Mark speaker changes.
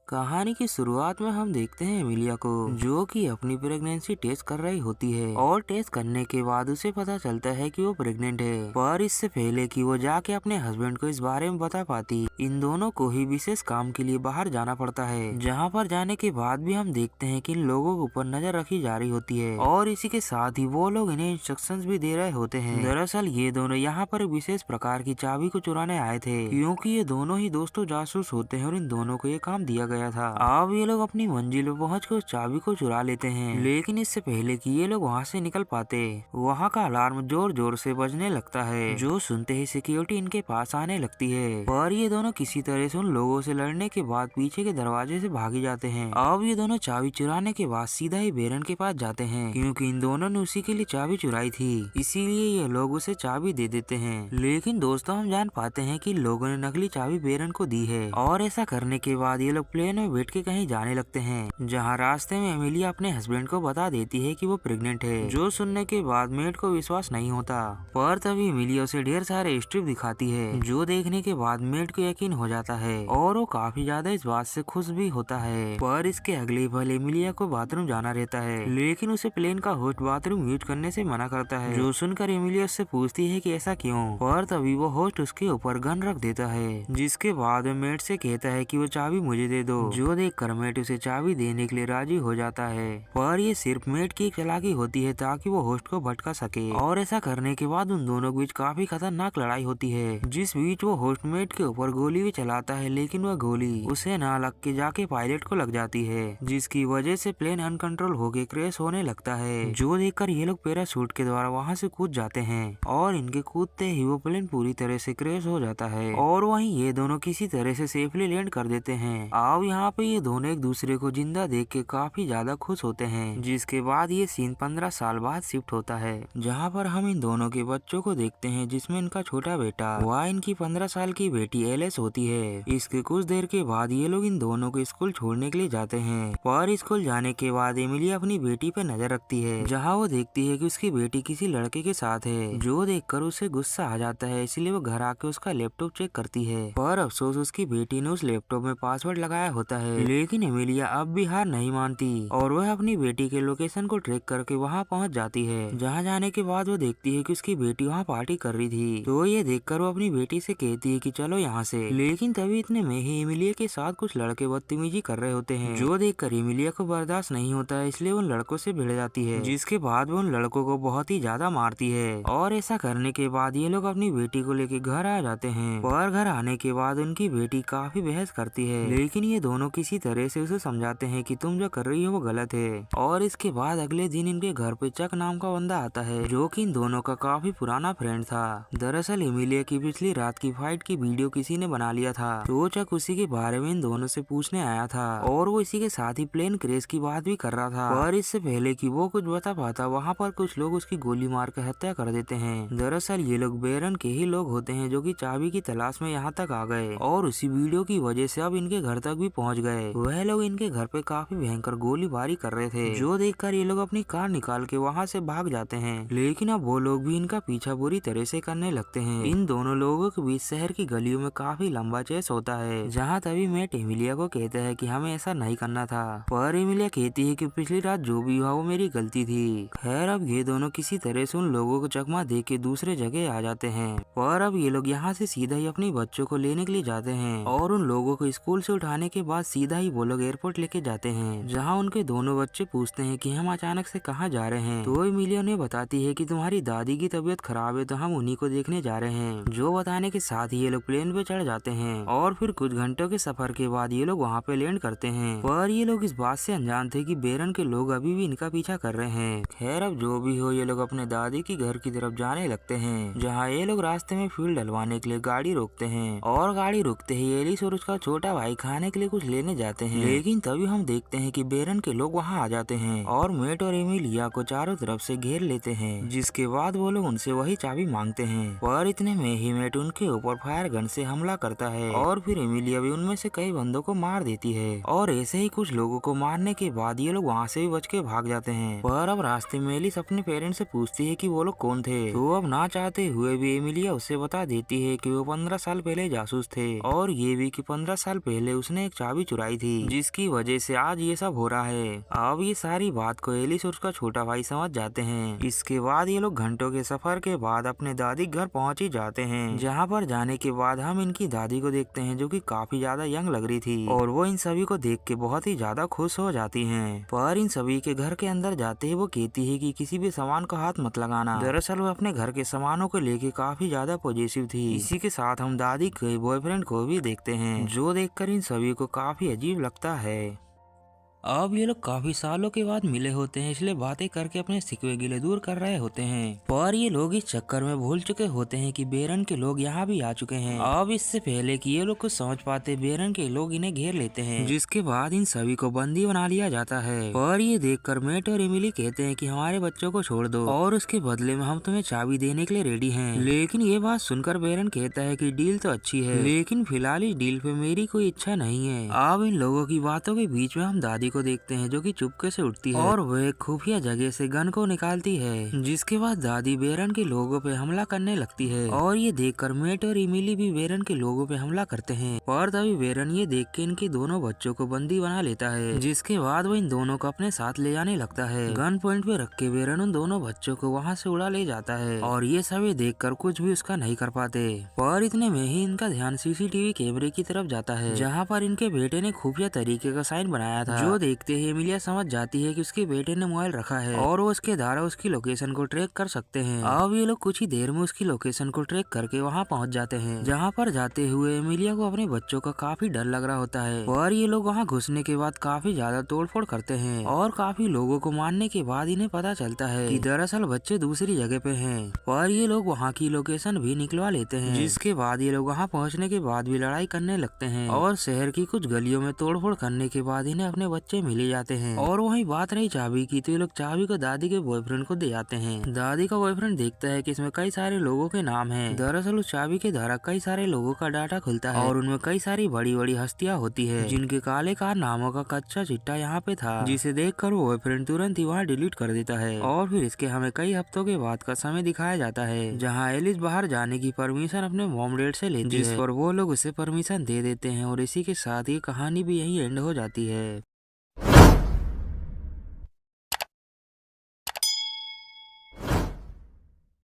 Speaker 1: कहानी की शुरुआत में हम देखते हैं एमिलिया को, जो कि अपनी प्रेगनेंसी टेस्ट कर रही होती है और टेस्ट करने के बाद उसे पता चलता है कि वो प्रेग्नेंट है। पर इससे पहले कि वो जाके अपने हस्बैंड को इस बारे में बता पाती, इन दोनों को ही विशेष काम के लिए बाहर जाना पड़ता है। जहाँ पर जाने के बाद भी हम देखते हैं कि इन लोगों के ऊपर नजर रखी जा रही होती है और इसी के साथ ही वो लोग इन्हें इंस्ट्रक्शंस भी दे रहे होते हैं। दरअसल ये दोनों यहाँ पर विशेष प्रकार की चाबी को चुराने आए थे, क्योंकि ये दोनों ही दोस्तों जासूस होते हैं और इन दोनों को ये काम दिया गया था। अब ये लोग अपनी मंजिल पे पहुँच कर उस चाबी को चुरा लेते हैं, लेकिन इससे पहले कि ये लोग वहाँ से निकल पाते, वहाँ का अलार्म जोर जोर से बजने लगता है, जो सुनते ही सिक्योरिटी इनके पास आने लगती है। पर ये दोनों किसी तरह से उन लोगों से लड़ने के बाद पीछे के दरवाजे से भागे जाते हैं। अब ये दोनों चाबी चुराने के बाद सीधा ही बेरन के पास जाते हैं, क्योंकि इन दोनों ने उसी के लिए चाबी चुराई थी, इसीलिए ये लोग उसे चाबी दे देते हैं। लेकिन दोस्तों हम जान पाते हैं कि लोगों ने नकली चाबी बेरन को दी है और ऐसा करने के बाद ये लोग प्लेन में बैठ के कहीं जाने लगते हैं, जहाँ रास्ते में एमिलिया अपने हस्बैंड को बता देती है कि वो प्रेग्नेंट है, जो सुनने के बाद मेट को विश्वास नहीं होता। पर तभी एमिलिया उसे ढेर सारे स्ट्रिप दिखाती है, जो देखने के बाद मेट को यकीन हो जाता है और वो काफी ज्यादा इस बात से खुश भी होता है। पर इसके अगले पल एमिलिया को बाथरूम जाना रहता है, लेकिन उसे प्लेन का होस्ट बाथरूम यूज करने से मना करता है, जो सुनकर एमिलिया उससे पूछती है कि ऐसा क्यों। पर तभी वो होस्ट उसके ऊपर गन रख देता है, जिसके बाद मेट से कहता है कि वो चाबी मुझे दे दो, जो देखकर मेट उसे चाबी देने के लिए राजी हो जाता है। पर ये सिर्फ मेट की एक चालाकी होती है ताकि वो होस्ट को भटका सके, और ऐसा करने के बाद उन दोनों के बीच काफी खतरनाक लड़ाई होती है, जिस बीच वो होस्ट मेट के ऊपर गोली भी चलाता है, लेकिन वह गोली उसे ना लग के जाके पायलट को लग जाती है, जिसकी वजह से प्लेन अनकंट्रोल होके क्रैश होने लगता है, जो देखकर ये लोग पैराशूट के द्वारा वहाँ से कूद जाते हैं और इनके कूदते ही वो प्लेन पूरी तरह से क्रैश हो जाता है और वहीं ये दोनों किसी तरह से सेफली लैंड कर देते हैं। अब यहाँ पे ये दोनों एक दूसरे को जिंदा देख के काफी ज्यादा खुश होते हैं, जिसके बाद ये सीन 15 साल बाद शिफ्ट होता है, जहाँ पर हम इन दोनों के बच्चों को देखते हैं, जिसमें इनका छोटा बेटा वह इनकी 15 साल की बेटी एलिस होती है। इसके कुछ देर के बाद ये लोग इन दोनों को स्कूल छोड़ने के लिए जाते हैं, पर स्कूल जाने के बाद एमिलिया अपनी बेटी पे नजर रखती है, जहाँ वो देखती है कि उसकी बेटी किसी लड़के के साथ है, जो देखकर उसे गुस्सा आ जाता है, इसलिए वो घर आके उसका लैपटॉप चेक करती है। पर अफसोस उसकी बेटी ने उस लैपटॉप में पासवर्ड लगाया होता है, लेकिन एमिलिया अब भी हार नहीं मानती और वह अपनी बेटी के लोकेशन को ट्रैक करके वहां पहुंच जाती है, जहां जाने के बाद वो देखती है कि उसकी बेटी वहां पार्टी कर रही थी, तो ये देखकर वो अपनी बेटी से कहती है कि चलो यहाँ से। लेकिन तभी इतने में ही एमिलिया के साथ कुछ लड़के बदतमीजी कर रहे होते हैं, जो देखकर एमिलिया को बर्दाश्त नहीं होता है, इसलिए उन लड़कों से भिड़ जाती है, जिसके बाद वो उन लड़कों को बहुत ही ज्यादा मारती है। और ऐसा करने के बाद ये लोग अपनी बेटी को लेके घर आ जाते हैं, पर घर आने के बाद उनकी बेटी काफी बहस करती है, लेकिन ये दोनों किसी तरह से उसे समझाते हैं कि तुम जो कर रही हो वो गलत है। और इसके बाद अगले दिन इनके घर पे चक नाम का बंदा आता है, जो कि इन दोनों का काफी पुराना फ्रेंड था। दरअसल एमिलिया की पिछली रात की फाइट की वीडियो किसी ने बना लिया था, तो चक उसी के बारे में इन दोनों से पूछने आया था, और वो इसी के साथ ही प्लेन क्रेश की बात भी कर रहा था। पर इससे पहले कि वो कुछ बता पाता, वहाँ पर कुछ लोग उसकी गोली मार कर हत्या कर देते हैं। दरअसल ये लोग बेरन के ही लोग होते हैं, जो कि चाबी की तलाश में यहाँ तक आ गए और उसी वीडियो की वजह से अब इनके घर तक भी पहुँच गए। वह लोग इनके घर पे काफी भयंकर गोलीबारी कर रहे थे, जो देखकर ये लोग अपनी कार निकाल के वहाँ से भाग जाते हैं, लेकिन अब वो लोग भी इनका पीछा बुरी तरह से करने लगते हैं। इन दोनों लोगों के बीच शहर की गलियों में काफी लंबा चेस होता है, जहाँ तभी मेट एमिलिया को कहता है कि हमें ऐसा नहीं करना था, पर एमिलिया कहती है कि पिछली रात जो भी हुआ वो मेरी गलती थी। खैर अब ये दोनों किसी तरह से उन लोगों को चकमा दे के दूसरे जगह आ जाते हैं, पर अब ये लोग यहाँ से सीधा ही अपने बच्चों को लेने के लिए जाते हैं, और उन लोगों को स्कूल से उठाने के बाद सीधा ही वो लोग एयरपोर्ट लेके जाते हैं, जहाँ उनके दोनों बच्चे पूछते हैं कि हम अचानक से कहाँ जा रहे हैं, तो एमिलिया ने बताती है कि तुम्हारी दादी की तबीयत खराब है, तो हम उन्हीं को देखने जा रहे हैं, जो बताने के साथ ही ये लोग प्लेन पे चढ़ जाते हैं, और फिर कुछ घंटों के सफर के बाद ये लोग वहाँ पे लैंड करते हैं। पर ये लोग इस बात से अनजान थे कि बेरन के लोग अभी भी इनका पीछा कर रहे हैं। खैर अब जो भी हो, ये लोग अपने दादी की घर की तरफ जाने लगते हैं, जहाँ ये लोग रास्ते में फ्यूल डलवाने के लिए गाड़ी रोकते हैं, और गाड़ी रुकते ही एलिस और उसका छोटा भाई खाने के लिए कुछ लेने जाते हैं, लेकिन तभी हम देखते हैं कि बेरन के लोग वहाँ आ जाते हैं और मेट और एमिलिया को चारों तरफ से घेर लेते हैं, जिसके बाद वो लोग उनसे वही चाबी मांगते हैं। पर इतने में ही मेट उनके ऊपर फायर गन से हमला करता है, और फिर एमिलिया भी उनमें से कई बंदों को मार देती है, और ऐसे ही कुछ लोगों को मारने के बाद ये लोग वहाँ से भी बच के भाग जाते हैं। पर अब रास्ते में एलिस अपने पेरेंट्स से पूछती है कि वो लोग कौन थे, तो अब ना चाहते हुए भी एमिलिया उससे बता देती है कि वो 15 साल पहले जासूस थे, और ये भी कि 15 साल पहले उसने एक चाबी चुराई थी, जिसकी वजह से आज ये सब हो रहा है। अब ये सारी बात को एलिस और उसका छोटा भाई समझ जाते हैं। इसके बाद ये लोग घंटों के सफर के बाद अपने दादी के घर पहुंच ही जाते हैं। जहाँ पर जाने के बाद हम इनकी दादी को देखते हैं, जो कि काफी ज्यादा यंग लग रही थी और वो इन सभी को देख के बहुत ही ज्यादा खुश हो जाती हैं। पर इन सभी के घर के अंदर जाते ही वो कहती है कि किसी भी सामान को हाथ मत लगाना। दरअसल वो अपने घर के सामानों को लेके काफी ज्यादा पॉजिटिव थी। इसी के साथ हम दादी के बॉयफ्रेंड को भी देखते हैं, जो देखकर इन सभी को काफी अजीब लगता है। अब ये लोग काफी सालों के बाद मिले होते हैं, इसलिए बातें करके अपने शिकवे गिले दूर कर रहे होते हैं। पर ये लोग इस चक्कर में भूल चुके होते हैं कि बेरन के लोग यहाँ भी आ चुके हैं। अब इससे पहले कि ये लोग कुछ समझ पाते, बेरन के लोग इन्हें घेर लेते हैं, जिसके बाद इन सभी को बंदी बना लिया जाता है। पर ये देखकर मैट और एमिली कहते हैं कि हमारे बच्चों को छोड़ दो और उसके बदले में हम तुम्हें चाबी देने के लिए रेडी हैं। लेकिन ये बात सुनकर बेरन कहता है कि डील तो अच्छी है, लेकिन फिलहाल इस डील पे मेरी कोई इच्छा नहीं है। अब इन लोगों की बातों के बीच में हम दादी को देखते हैं, जो कि चुपके से उठती है और वह एक खुफिया जगह से गन को निकालती है, जिसके बाद दादी बेरन के लोगों पे हमला करने लगती है। और ये देखकर मेट और इमिली भी बेरन के लोगों पे हमला करते हैं। पर तभी बेरन ये देख के इनके दोनों बच्चों को बंदी बना लेता है, जिसके बाद वो इन दोनों को अपने साथ ले जाने लगता है। गन पॉइंट पे रख के बेरन उन दोनों बच्चों को वहाँ से उड़ा ले जाता है और ये सभी देखकर कुछ भी उसका नहीं कर पाते। पर इतने में ही इनका ध्यान सीसीटीवी कैमरे की तरफ जाता है, जहाँ पर इनके बेटे ने खुफिया तरीके का साइन बनाया था, जो देखते ही एमिलिया समझ जाती है कि उसके बेटे ने मोबाइल रखा है और वो उसके द्वारा उसकी लोकेशन को ट्रैक कर सकते हैं। अब ये लोग कुछ ही देर में उसकी लोकेशन को ट्रैक करके वहाँ पहुँच जाते हैं, जहाँ पर जाते हुए एमिलिया को अपने बच्चों का काफी डर लग रहा होता है। और ये लोग वहाँ घुसने के बाद काफी ज्यादा तोड़फोड़ करते हैं और काफी लोगों को मारने के बाद इन्हें पता चलता है कि दरअसल बच्चे दूसरी जगह पे हैं। पर ये लोग वहाँ की लोकेशन भी निकलवा लेते हैं, जिसके बाद ये लोग वहाँ पहुँचने के बाद भी लड़ाई करने लगते हैं और शहर की कुछ गलियों में तोड़फोड़ करने के बाद इन्हें अपने बच्चे मिले जाते हैं। और वहीं बात रही चाबी की, तो ये लोग चाबी को दादी के बॉयफ्रेंड को दे जाते हैं। दादी का बॉयफ्रेंड देखता है कि इसमें कई सारे लोगों के नाम हैं। दरअसल उस चाबी के द्वारा कई सारे लोगों का डाटा खुलता है और उनमें कई सारी बड़ी बड़ी हस्तियां होती है, जिनके काले कार नामों का कच्चा चिट्ठा यहाँ पे था, जिसे देखकर वो बॉयफ्रेंड तुरंत ही वहाँ डिलीट कर देता है। और फिर इसके हमें कई हफ्तों के बाद का समय दिखाया जाता है, जहाँ एलिस बाहर जाने की परमिशन अपने मॉम डैड से लेती है, जिस पर वो लोग उसे परमिशन दे देते हैं और इसी के साथ ये कहानी भी यही एंड हो जाती है।